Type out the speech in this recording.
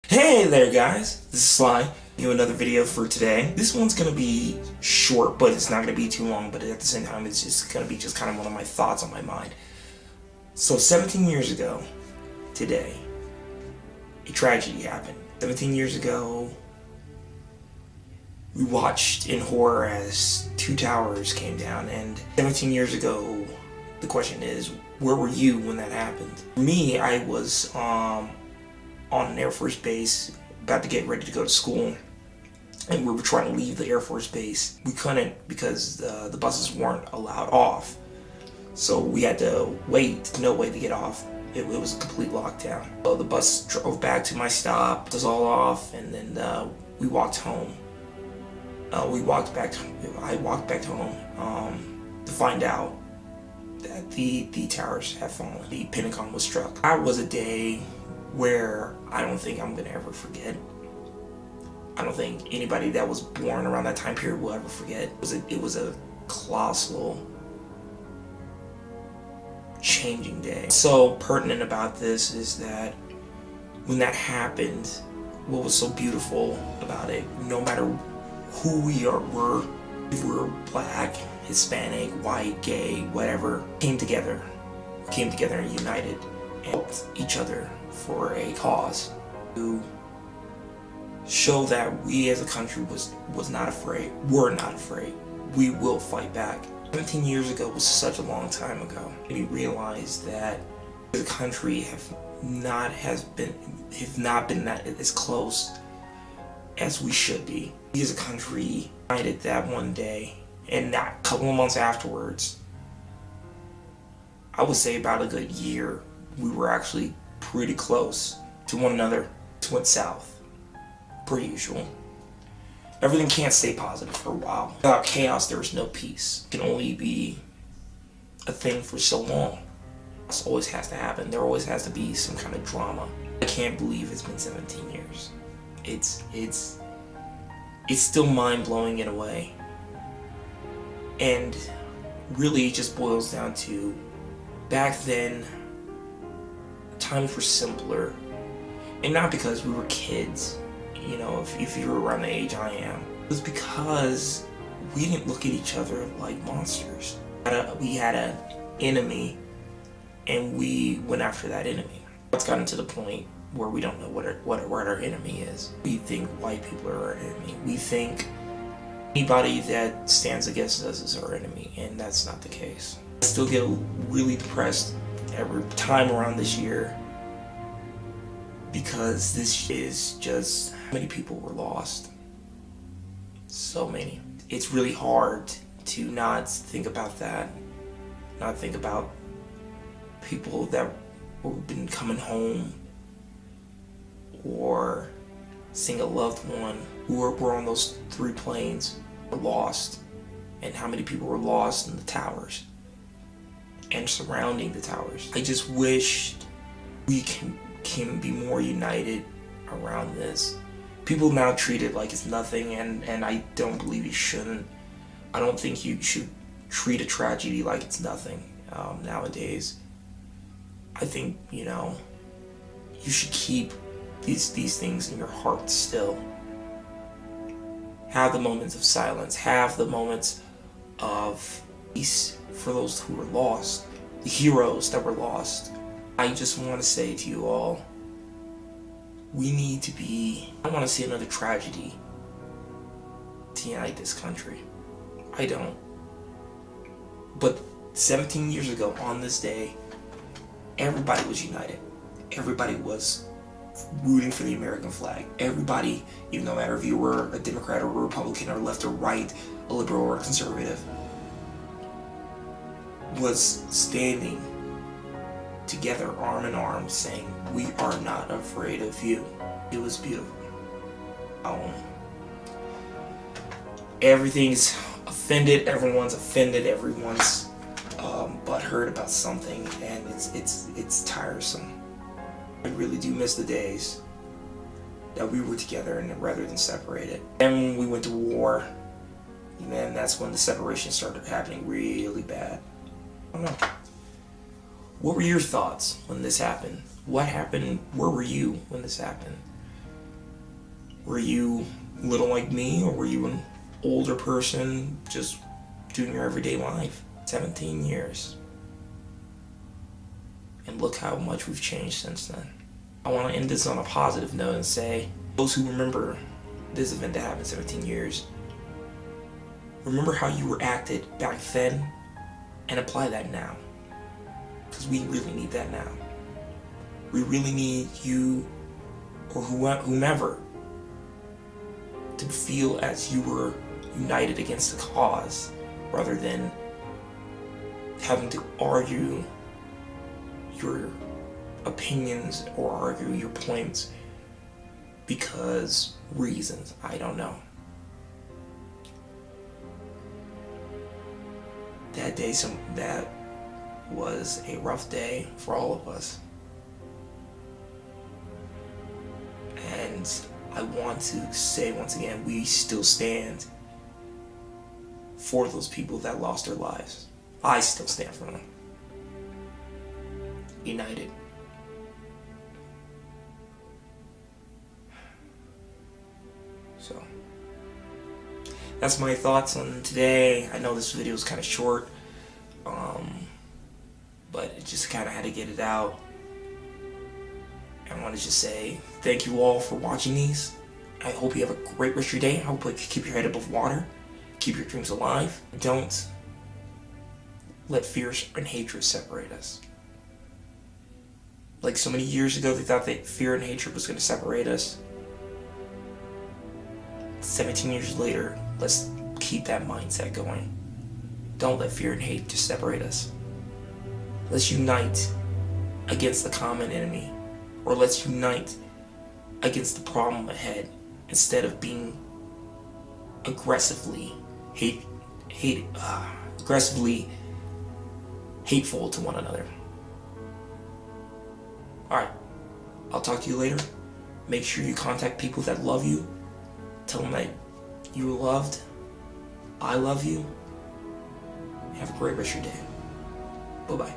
Hey there guys, this is Sly. Do another video for today. This one's gonna be short, but it's not gonna be too long, but at the same time it's just gonna be just kind of one of my thoughts on my mind. So 17 years ago, today, a tragedy happened. 17 years ago, we watched in horror as two towers came down, and 17 years ago, the question is, where were you when that happened? For me, I was on an Air Force base, about to get ready to go to school, and we were trying to leave the Air Force base. We couldn't because the buses weren't allowed off, so we had to wait. No way to get off. It was a complete lockdown. So the bus drove back to my stop, it was all off, and then we walked home. I walked back to home to find out that the towers had fallen. The Pentagon was struck. That was a day where I don't think I'm gonna ever forget. I don't think anybody that was born around that time period will ever forget. It was a colossal changing day. So pertinent about this is that when that happened, what was so beautiful about it, no matter who we were, if we were black, Hispanic, white, gay, whatever, came together and united and helped each other for a cause to show that we as a country was not afraid. We're not afraid. We will fight back. 17 years ago was such a long time ago. And we realized that the country have not been that as close as we should be. We as a country united that one day, and that couple of months afterwards, I would say about a good year, we were actually pretty close to one another. It went south, per usual. Everything can't stay positive for a while. Without chaos, there is no peace. It can only be a thing for so long. This always has to happen. There always has to be some kind of drama. I can't believe it's been 17 years. It's still mind-blowing in a way. And really it just boils down to, back then, times were simpler. And not because we were kids, you know, if you were around the age I am. It was because we didn't look at each other like monsters. We had an enemy, and we went after that enemy. It's gotten to the point where we don't know what our enemy is. We think white people are our enemy. We think anybody that stands against us is our enemy, and that's not the case. I still get really depressed every time around this year, because this is just, how many people were lost? So many. It's really hard to not think about that, not think about people that have been coming home, or seeing a loved one who were on those 3 planes were lost, and how many people were lost in the towers and surrounding the towers. I just wish we can be more united around this. People now treat it like it's nothing, and I don't believe you shouldn't. I don't think you should treat a tragedy like it's nothing nowadays. I think, you know, you should keep these things in your heart still. Have the moments of silence, have the moments of peace for those who were lost, the heroes that were lost. I just want to say to you all, we need to be, I don't want to see another tragedy to unite this country. I don't. But 17 years ago on this day, everybody was united. Everybody was rooting for the American flag. Everybody, even no matter if you were a Democrat or a Republican or left or right, a liberal or a conservative, was standing together arm in arm saying, we are not afraid of you. It was beautiful. Everything's offended, everyone's offended, everyone's butthurt about something, and it's tiresome. I really do miss the days that we were together and rather than separated. And when we went to war, then that's when the separation started happening really bad. I don't know. What were your thoughts when this happened? What happened? Where were you when this happened? Were you little like me, or were you an older person just doing your everyday life? 17 years. And look how much we've changed since then. I want to end this on a positive note and say, those who remember this event that happened 17 years, remember how you were acted back then and apply that now. Because we really need that now. We really need you or whomever to feel as you were united against the cause, rather than having to argue your opinions or argue your points because reasons. I don't know. That was a rough day for all of us. And I want to say once again, we still stand for those people that lost their lives. I still stand for them. United. So, that's my thoughts on today. I know this video is kind of short, but it just kind of had to get it out. I want to just say thank you all for watching these. I hope you have a great rest of your day. I hope you keep your head above water, keep your dreams alive. Don't let fear and hatred separate us. Like so many years ago, they thought that fear and hatred was going to separate us. 17 years later, let's keep that mindset going. Don't let fear and hate just separate us. Let's unite against the common enemy, or let's unite against the problem ahead, instead of being aggressively hateful to one another. Alright, I'll talk to you later. Make sure you contact people that love you. Tell them that you're loved. I love you. Have a great rest of your day. Bye-bye.